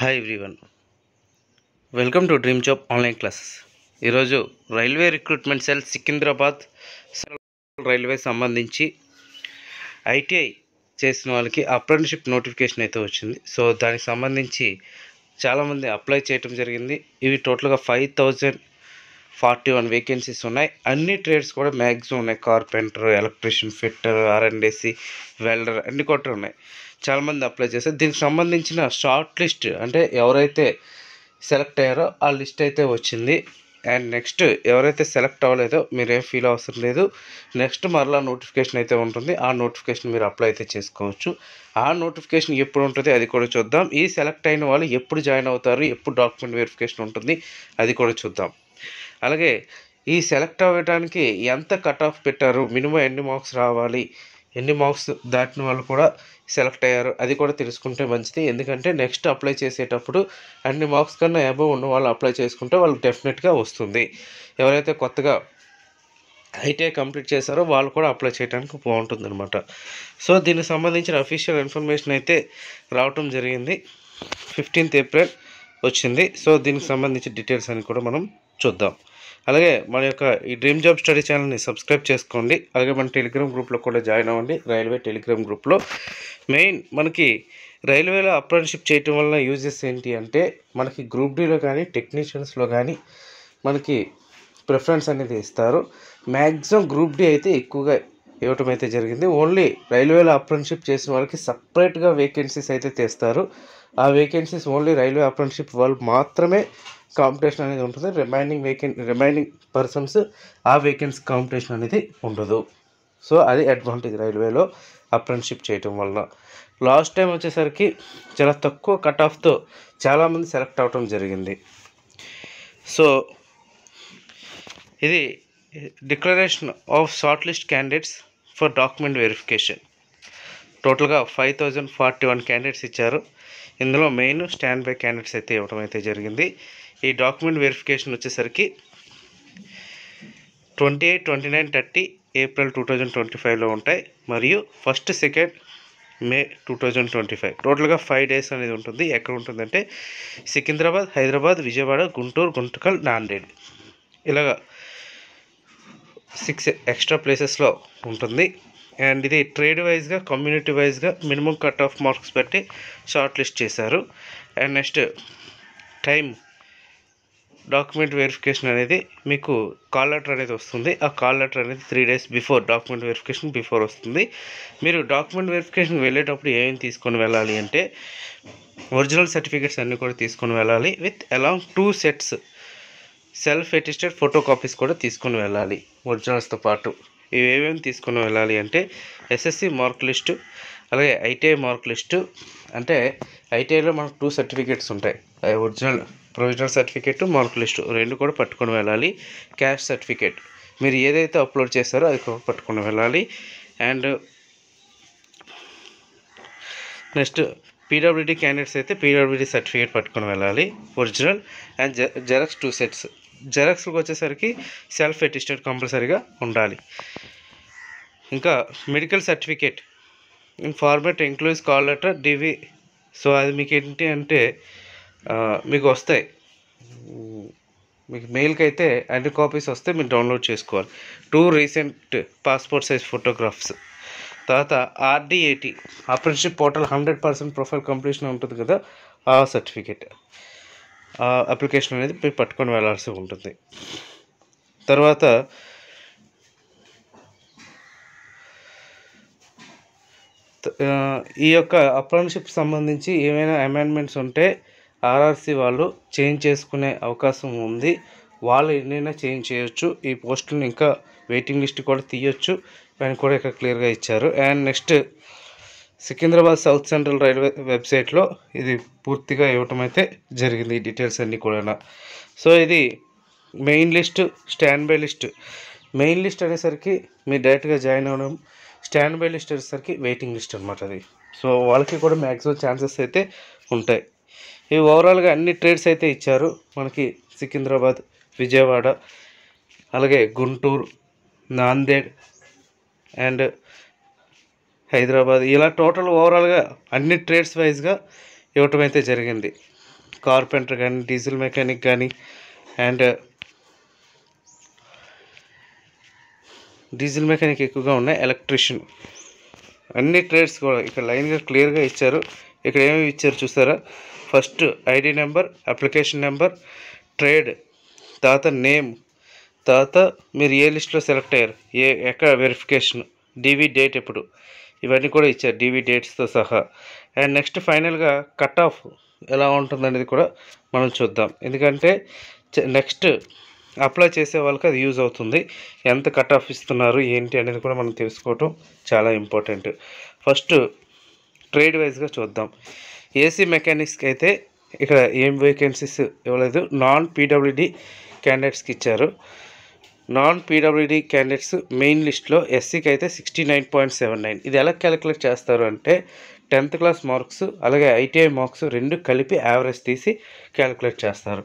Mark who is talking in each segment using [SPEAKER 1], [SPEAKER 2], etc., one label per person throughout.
[SPEAKER 1] Hi everyone, welcome to dream job online classes. ఈరోజు railway recruitment cell Secunderabad railway సంబంధించి ITI చేసిన వాళ్ళకి apprenticeship notification అయితే వచ్చింది. సో దానికి సంబంధించి చాలామంది అప్లై చేయటం జరిగింది. ఇవి టోటల్గా 5041 వేకెన్సీస్ ఉన్నాయి. అన్ని ట్రేడ్స్ కూడా మ్యాక్సిమం ఉన్నాయి. కార్పెంటర్, ఎలక్ట్రీషియన్, ఫిట్టర్, ఆర్ఎండ్ఏసీ, వెల్డర్ అన్ని కూడా ఉన్నాయి. చాలామంది అప్లై చేశారు. దీనికి సంబంధించిన షార్ట్ లిస్ట్ అంటే ఎవరైతే సెలెక్ట్ అయ్యారో ఆ లిస్ట్ అయితే వచ్చింది. అండ్ నెక్స్ట్ ఎవరైతే సెలెక్ట్ అవ్వలేదో మీరేం ఫీల్ అవసరం లేదు. నెక్స్ట్ మరలా నోటిఫికేషన్ అయితే ఉంటుంది. ఆ నోటిఫికేషన్ మీరు అప్లై అయితే చేసుకోవచ్చు. ఆ నోటిఫికేషన్ ఎప్పుడు ఉంటుంది అది కూడా చూద్దాం. ఈ సెలెక్ట్ అయిన వాళ్ళు ఎప్పుడు జాయిన్ అవుతారు, ఎప్పుడు డాక్యుమెంట్ వెరిఫికేషన్ ఉంటుంది అది కూడా చూద్దాం. అలాగే ఈ సెలెక్ట్ అవ్వడానికి ఎంత కట్ ఆఫ్ పెట్టారు, మినిమం ఎన్ని మార్క్స్ రావాలి, ఎన్ని మార్క్స్ దాటిన వాళ్ళు కూడా సెలెక్ట్ అయ్యారు అది కూడా తెలుసుకుంటే మంచిది. ఎందుకంటే నెక్స్ట్ అప్లై చేసేటప్పుడు అన్ని మార్క్స్ కన్నా అబవ్ ఉన్న వాళ్ళు అప్లై చేసుకుంటే వాళ్ళకి డెఫినెట్గా వస్తుంది. ఎవరైతే కొత్తగా ఐటీఐ కంప్లీట్ చేశారో వాళ్ళు కూడా అప్లై చేయడానికి బాగుంటుంది అనమాట. సో దీనికి సంబంధించిన అఫీషియల్ ఇన్ఫర్మేషన్ అయితే రావటం జరిగింది. 15th ఏప్రిల్ వచ్చింది. సో దీనికి సంబంధించి డీటెయిల్స్ అని కూడా మనం చూద్దాం. అలాగే మన యొక్క ఈ డ్రీమ్ జాబ్ స్టడీ ఛానల్ని సబ్స్క్రైబ్ చేసుకోండి. అలాగే మన టెలిగ్రామ్ గ్రూప్లో కూడా జాయిన్ అవ్వండి. రైల్వే టెలిగ్రామ్ గ్రూప్లో మెయిన్ మనకి రైల్వేలో అప్రెంటిస్షిప్ చేయటం వలన యూజెస్ ఏంటి అంటే మనకి గ్రూప్ డీలో కానీ టెక్నీషియన్స్లో కానీ మనకి ప్రిఫరెన్స్ అనేది ఇస్తారు. మ్యాక్సిమం గ్రూప్ డి అయితే ఎక్కువగా ఇవ్వటం అయితే జరిగింది. ఓన్లీ రైల్వేలో అప్రెంటిస్షిప్ చేసిన వాళ్ళకి సపరేట్గా వేకెన్సీస్ అయితే తెస్తారు. ఆ వేకెన్సీస్ ఓన్లీ రైల్వే అప్రెంటిస్షిప్ వాళ్ళు మాత్రమే కాంపిటీషన్ అనేది ఉంటుంది. రిమైనింగ్ పర్సన్స్ ఆ వేకెన్సీ కాంపిటీషన్ అనేది ఉండదు. సో అది అడ్వాంటేజ్ రైల్వేలో అప్రెంటిస్షిప్ చేయటం వల్ల. లాస్ట్ టైం వచ్చేసరికి చాలా తక్కువ కట్ ఆఫ్తో చాలామంది సెలెక్ట్ అవ్వటం జరిగింది. సో ఇది declaration of short list candidates for document verification. టోటల్గా 5041 క్యాండిడేట్స్ ఇచ్చారు. ఇందులో మెయిన్ స్టాండ్ బై క్యాండిడేట్స్ అయితే ఇవ్వడం అయితే జరిగింది. ఈ డాక్యుమెంట్ వెరిఫికేషన్ వచ్చేసరికి 28, 29, 30 ఏప్రిల్ 2025లో ఉంటాయి. మరియు 1, 2 మే 2025 టోటల్గా 5 డేస్ అనేది ఉంటుంది. ఎక్కడ ఉంటుందంటే సికింద్రాబాద్, హైదరాబాద్, విజయవాడ, గుంటూరు, గుంతకల్, నాందేడ్ ఇలాగా 6 ఎక్స్ట్రా ప్లేసెస్లో ఉంటుంది. అండ్ ఇది ట్రేడ్ వైజ్గా, కమ్యూనిటీ వైజ్గా మినిమం కట్ ఆఫ్ మార్క్స్ బట్టి షార్ట్ లిస్ట్ చేశారు. And next time document verification అనేది మీకు కాల్ లెటర్ అనేది వస్తుంది. ఆ కాల్ లెటర్ అనేది 3 days before document verification before వస్తుంది. మీరు డాక్యుమెంట్ వెరిఫికేషన్ వెళ్ళేటప్పుడు ఏమేమి తీసుకొని వెళ్ళాలి అంటే ఒరిజినల్ సర్టిఫికేట్స్ అన్నీ కూడా తీసుకొని వెళ్ళాలి. With along 2 sets self attested photo copies కూడా తీసుకొని వెళ్ళాలి ఒరిజినల్స్తో పాటు. ఇవి ఏమేమి తీసుకొని వెళ్ళాలి అంటే ఎస్ఎస్సి మార్క్ లిస్టు, అలాగే ఐటీఐ మార్క్ లిస్టు. అంటే ఐటీఐలో మనకు 2 సర్టిఫికేట్స్ ఉంటాయి. Original provisional certificate, mark list రెండు కూడా పట్టుకొని వెళ్ళాలి. క్యాష్ సర్టిఫికేట్ మీరు ఏదైతే అప్లోడ్ చేస్తారో అది కూడా పట్టుకొని వెళ్ళాలి. అండ్ నెక్స్ట్ పీడబ్ల్యూడీ క్యాండిడేట్స్ అయితే పీడబ్ల్యూడీ సర్టిఫికేట్ పట్టుకొని వెళ్ళాలి ఒరిజినల్. And xerox 2 sets. జెరాక్స్కి వచ్చేసరికి సెల్ఫ్ అటెస్టెడ్ కంపల్సరీగా ఉండాలి. ఇంకా medical certificate in format includes call letter, DV. So అది మీకు ఏంటి అంటే మీకు వస్తాయి, మీకు మెయిల్కి అయితే అన్ని కాపీస్ వస్తే మీరు డౌన్లోడ్ చేసుకోవాలి. 2 recent పాస్పోర్ట్ సైజ్ ఫోటోగ్రాఫ్స్. తర్వాత ఆర్డిఏటి అప్రెంటిస్షిప్ పోర్టల్ 100% ప్రొఫైల్ కంప్లీషన్ ఉంటుంది కదా, ఆ సర్టిఫికేట్ అప్లికేషన్ అనేది మీరు పట్టుకొని వెళ్ళాల్సి ఉంటుంది. తర్వాత ఈ యొక్క అప్రెంటిస్షిప్ సంబంధించి ఏమైనా అమెండ్మెంట్స్ ఉంటే ఆర్ఆర్సీ వాళ్ళు చేంజ్ చేసుకునే అవకాశం ఉంది. వాళ్ళు ఎన్నైనా చేంజ్ చేయొచ్చు. ఈ పోస్టులను ఇంకా వెయిటింగ్ లిస్ట్ కూడా తీయొచ్చు అని కూడా ఇక్కడ క్లియర్గా ఇచ్చారు. And next Secunderabad south central railway వెబ్సైట్లో ఇది పూర్తిగా ఇవ్వటం అయితే జరిగింది, ఈ డీటెయిల్స్ అన్నీ కూడా. సో ఇది main list, stand by list. Main list అనేసరికి మీరు డైరెక్ట్గా జాయిన్ అవ్వడం, స్టాండ్ బై లిస్ట్ అనేసరికి వెయిటింగ్ లిస్ట్ అనమాట అది. సో వాళ్ళకి కూడా మ్యాక్సిమం ఛాన్సెస్ అయితే ఉంటాయి. ఇవి ఓవరాల్గా అన్ని ట్రేడ్స్ అయితే ఇచ్చారు మనకి. సికింద్రాబాద్, విజయవాడ, అలాగే గుంటూరు, నాందేడ్ అండ్ హైదరాబాద్ ఇలా టోటల్ ఓవరాల్గా అన్ని ట్రేడ్స్ వైజ్గా ఇవ్వటం అయితే జరిగింది. కార్పెంటర్ కానీ, డీజిల్ మెకానిక్ కానీ, అండ్ డీజిల్ మెకానిక్ ఎక్కువగా ఉన్నాయి, ఎలక్ట్రీషియన్, అన్ని ట్రేడ్స్ కూడా ఇక్కడ లైన్గా క్లియర్గా ఇచ్చారు. ఇక్కడ ఏమేమి ఇచ్చారు చూసారా? First ID number, application number, trade, తర్వాత నేమ్, తర్వాత మీరు ఏ లిస్ట్లో సెలెక్ట్ అయ్యారు, ఎక్కడ వెరిఫికేషన్, డీవీ డేట్ ఎప్పుడు, ఇవన్నీ కూడా ఇచ్చారు డీవీ డేట్స్తో సహా. అండ్ నెక్స్ట్ ఫైనల్గా కట్ ఆఫ్ ఎలా ఉంటుందనేది కూడా మనం చూద్దాం. ఎందుకంటే నెక్స్ట్ అప్లై చేసే వాళ్ళకి అది యూజ్ అవుతుంది. ఎంత కట్ ఆఫ్ ఇస్తున్నారు ఏంటి అనేది కూడా మనం తెలుసుకోవటం చాలా ఇంపార్టెంట్. ఫస్ట్ ట్రేడ్ వైజ్గా చూద్దాం. ఏసీ మెకానిక్స్కి అయితే ఇక్కడ ఏం వేకెన్సీస్ ఇవ్వలేదు. నాన్ పీడబ్ల్యూడి క్యాండిడేట్స్కి ఇచ్చారు. నాన్ పీడబ్ల్యూడి క్యాండిడేట్స్ మెయిన్ లిస్ట్లో ఎస్సీకి అయితే 69.79. ఇది ఎలా క్యాలిక్యులేట్ చేస్తారు అంటే 10th క్లాస్ మార్క్స్ అలాగే ఐటీఐ మార్క్స్ రెండు కలిపి యావరేజ్ తీసి క్యాలిక్యులేట్ చేస్తారు.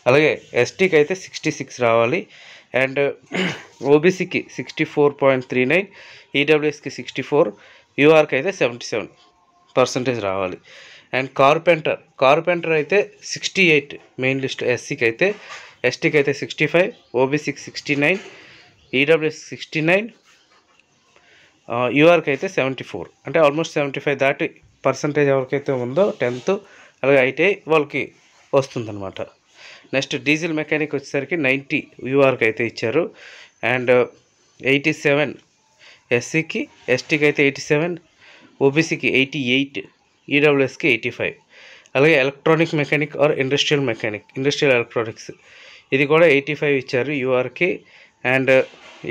[SPEAKER 1] అలాగే ఎస్టీకి అయితే 66 రావాలి, అండ్ ఓబీసీకి 64.39, ఈడబ్ల్యూఎస్కి 64, యూఆర్కి అయితే 77% రావాలి. అండ్ కార్పెంటర్ అయితే 68 మెయిన్ లిస్ట్ ఎస్సీకి అయితే, ఎస్టీకి అయితే 65, ఓబీసీకి 69, ఈడబ్ల్యూఎస్ 69, యూఆర్కి అయితే 74. అంటే ఆల్మోస్ట్ 75 దాటి పర్సంటేజ్ ఎవరికైతే ఉందో 10th అలాగే ఐటీఐ వాళ్ళకి వస్తుందన్నమాట. నెక్స్ట్ డీజిల్ మెకానిక్ వచ్చేసరికి 90 యూఆర్కి అయితే ఇచ్చారు, అండ్ 87 ఎస్సీకి, ఎస్టీకి అయితే 87, ఓబీసీకి 88, ఈడబ్ల్యూఎస్కి 85. అలాగే electronic mechanic are industrial electronics ఇది కూడా 85 ఇచ్చారు యూఆర్కి, అండ్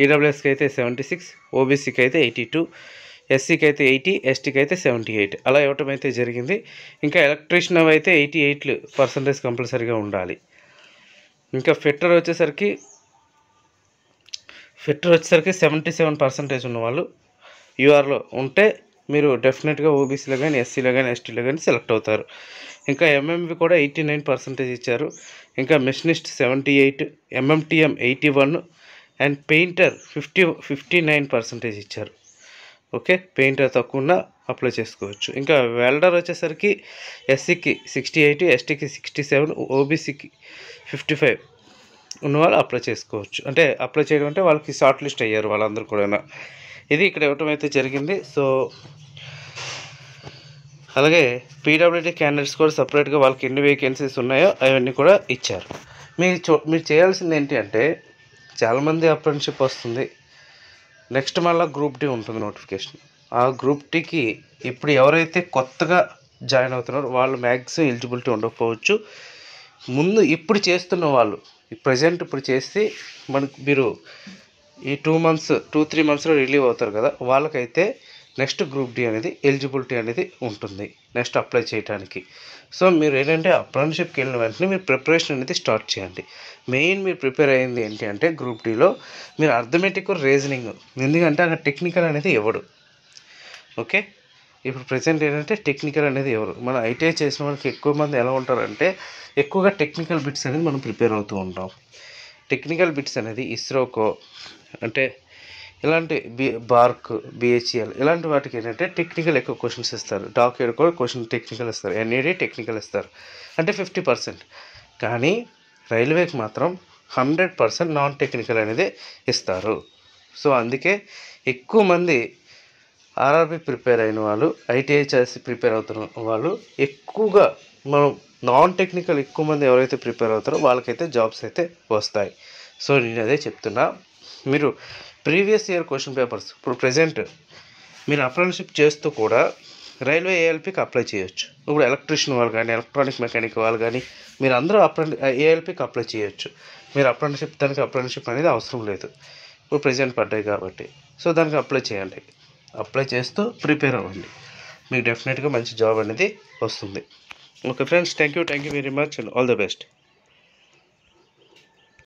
[SPEAKER 1] ఈడబ్ల్యూఎస్కి అయితే 76, ఓబీసీకి అయితే 82, ఎస్సీకి అయితే 80, ఎస్టీకి అయితే 78 అలా ఇవ్వటం అయితే జరిగింది. ఇంకా ఎలక్ట్రీషియన్ అయితే 88% కంపల్సరీగా ఉండాలి. ఇంకా ఫిట్టర్ వచ్చేసరికి 77% ఉన్నవాళ్ళు యూఆర్లో ఉంటే మీరు డెఫినెట్గా ఓబీసీలో కానీ, ఎస్సీలో కానీ, ఎస్టీలో కానీ సెలెక్ట్ అవుతారు. ఇంకా ఎంఎంవి కూడా 89% ఇచ్చారు. ఇంకా మెషినిస్ట్ 78, ఎంఎంటీఎం 81, అండ్ పెయింటర్ 59% ఇచ్చారు. ఓకే, పెయింటర్ తక్కువ అప్లై చేసుకోవచ్చు. ఇంకా వెల్డర్ వచ్చేసరికి ఎస్సీకి 68, ఎస్టీకి 67, ఓబీసీకి 55 ఉన్నవాళ్ళు అప్లై చేసుకోవచ్చు. అంటే అప్లై చేయడం అంటే వాళ్ళకి షార్ట్ లిస్ట్ అయ్యారు వాళ్ళందరూ కూడా. ఇది ఇక్కడ ఇవ్వటం అయితే జరిగింది. సో అలాగే పీడబ్ల్యూడీ క్యాండిడేట్స్ కూడా సపరేట్గా వాళ్ళకి ఎన్ని వేకెన్సీస్ ఉన్నాయో అవన్నీ కూడా ఇచ్చారు. మీరు చేయాల్సింది ఏంటి అంటే, చాలామంది అప్రెంటిస్‌షిప్ వస్తుంది, నెక్స్ట్ మళ్ళీ గ్రూప్ డి ఉంటుంది నోటిఫికేషన్. ఆ గ్రూప్ డికి ఇప్పుడు ఎవరైతే కొత్తగా జాయిన్ అవుతున్నారో వాళ్ళు మ్యాక్సిమం ఎలిజిబిలిటీ ఉండకపోవచ్చు. ముందు ఇప్పుడు చేస్తున్న వాళ్ళు ప్రజెంట్ ఇప్పుడు చేస్తే మీరు ఈ 2-3 మంత్స్లో రిలీవ్ అవుతారు కదా, వాళ్ళకైతే నెక్స్ట్ గ్రూప్ డి అనేది ఎలిజిబిలిటీ అనేది ఉంటుంది నెక్స్ట్ అప్లై చేయడానికి. సో మీరు ఏంటంటే అప్రెంటిస్‌షిప్కి వెళ్ళిన వెంటనే మీరు ప్రిపరేషన్ అనేది స్టార్ట్ చేయండి. మెయిన్ మీరు ప్రిపేర్ అయ్యింది ఏంటి అంటే గ్రూప్ డిలో మీరు అర్థమెటిక్, రీజనింగ్, ఎందుకంటే అక్కడ టెక్నికల్ అనేది ఇవ్వడు. ఓకే, ఇప్పుడు ప్రజెంట్ ఏంటంటే టెక్నికల్ అనేది ఎవరు మన ఐటీఐ చేసిన వాళ్ళకి ఎక్కువ మంది ఎలా ఉంటారంటే ఎక్కువగా టెక్నికల్ బిట్స్ అనేది మనం ప్రిపేర్ అవుతూ ఉంటాం. టెక్నికల్ బిట్స్ అనేది ఇస్రోకో అంటే ఇలాంటి బార్క్, బిహెచ్ఎల్ ఇలాంటి వాటికి ఏంటంటే టెక్నికల్ ఎక్కువ క్వశ్చన్స్ ఇస్తారు. డాక్యుమెంట్ కూడా క్వశ్చన్ టెక్నికల్ ఇస్తారు, ఎన్ఏడి టెక్నికల్ ఇస్తారు, అంటే 50%. కానీ రైల్వేకి మాత్రం 100% నాన్ టెక్నికల్ అనేది ఇస్తారు. సో అందుకే ఎక్కువ మంది ఆర్ఆర్బి ప్రిపేర్ అయిన వాళ్ళు, ఐటీఐ చేసి ప్రిపేర్ అవుతున్న వాళ్ళు ఎక్కువగా మనం నాన్ టెక్నికల్ ఎక్కువ మంది ఎవరైతే ప్రిపేర్ అవుతారో వాళ్ళకైతే జాబ్స్ అయితే వస్తాయి. సో నేను అదే చెప్తున్నా, మీరు ప్రీవియస్ ఇయర్ క్వశ్చన్ పేపర్స్ ఇప్పుడు ప్రజెంట్ మీరు అప్రెంటిస్‌షిప్ చేస్తూ కూడా రైల్వే ఏఎల్పికి అప్లై చేయొచ్చు. ఇప్పుడు ఎలక్ట్రీషియన్ వాళ్ళు కానీ, ఎలక్ట్రానిక్ మెకానిక్ వాళ్ళు కానీ మీరు అందరూ ఏఎల్పికి అప్లై చేయొచ్చు. మీరు అప్రెంటిస్‌షిప్ అనేది అవసరం లేదు, ఇప్పుడు ప్రజెంట్ పడ్డాయి కాబట్టి. సో దానికి అప్లై చేయండి. అప్లై చేస్తూ ప్రిపేర్ అవ్వండి, మీకు డెఫినెట్గా మంచి జాబ్ అనేది వస్తుంది. Okay friends, thank you very much and all the best.